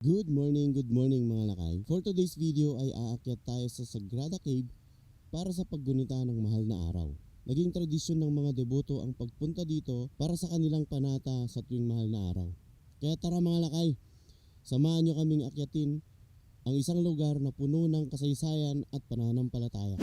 Good morning mga lakay. For today's video ay aakyat tayo sa Sagrada Cave para sa paggunita ng mahal na araw. Naging tradisyon ng mga deboto ang pagpunta dito para sa kanilang panata sa tuwing mahal na araw. Kaya tara mga lakay, samahan nyo kaming akyatin ang isang lugar na puno ng kasaysayan at pananampalataya.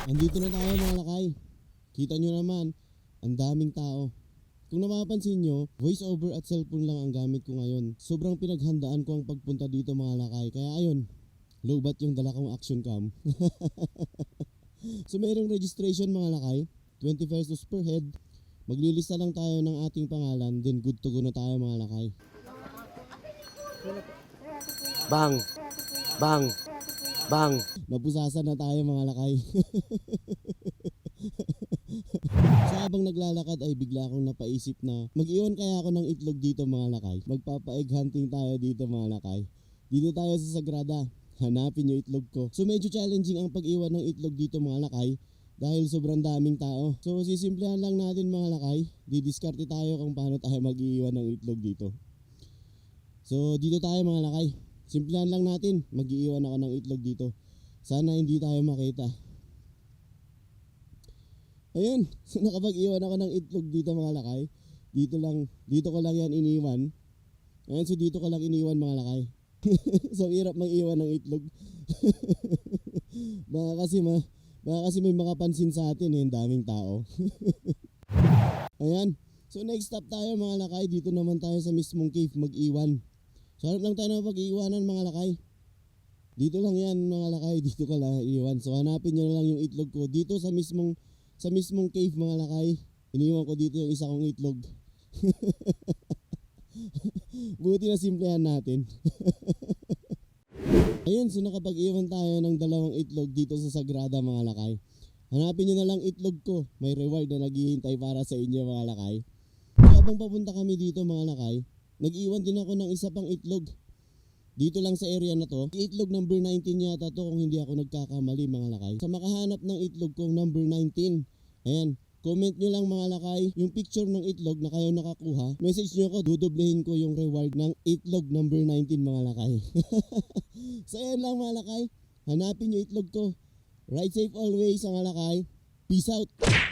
Andito na tayo mga lakay. Kita nyo naman, ang daming tao. Kung napapansin nyo, voice over at cellphone lang ang gamit ko ngayon. Sobrang pinaghandaan ko ang pagpunta dito mga lakay. Kaya ayun, lowbat yung dala kong action cam. So mayroong registration mga lakay, 20 pesos per head. Maglilista lang tayo ng ating pangalan, then good to go na tayo mga lakay. Bang! Bang! Bang! Napusasan na tayo mga lakay. So habang naglalakad ay bigla akong napaisip na mag-iwan kaya ako ng itlog dito mga lakay. Magpapa-egg hunting tayo dito mga lakay. Dito tayo sa Sagrada. Hanapin yung itlog ko. So medyo challenging ang pag-iwan ng itlog dito mga lakay dahil sobrang daming tao. So sisimplihan lang natin mga lakay. Didiskarte tayo kung paano tayo mag-iwan ng itlog dito. So dito tayo mga lakay. Simplihan lang natin, mag-iiwan ako ng itlog dito. Sana hindi tayo makita. Ayun, so nakapag-iwan ako ng itlog dito mga lakay. Dito ko lang yan iniwan. Ayun, so dito ko lang iniwan mga lakay. So hirap mag-iwan ng itlog. baka kasi may makapansin sa atin ang daming tao. Ayan, so next stop tayo mga lakay. Dito naman tayo sa mismong cave mag-iwan. So hanap lang tayo ng pag-iwanan mga lakay. Dito lang yan mga lakay, dito ko lang iwan. So hanapin nyo na lang yung itlog ko dito sa mismong cave mga lakay. Iniwan ko dito yung isa kong itlog. Buti na simplehan natin. Ayun, so nakapag-iwan tayo ng dalawang itlog dito sa Sagrada mga lakay. Hanapin nyo na lang itlog ko. May reward na naghihintay para sa inyo mga lakay. So habang papunta kami dito mga lakay, nag-iwan din ako ng isa pang itlog. Dito lang sa area na to. Itlog number 19 yata to kung hindi ako nagkakamali mga lakay. Sa makahanap ng itlog kong number 19. Ayan, comment nyo lang mga lakay yung picture ng itlog na kayo nakakuha. Message nyo ko, dudoblehin ko yung reward ng itlog number 19 mga lakay. So ayan lang mga lakay. Hanapin yung itlog ko. Ride safe always mga lakay. Peace out.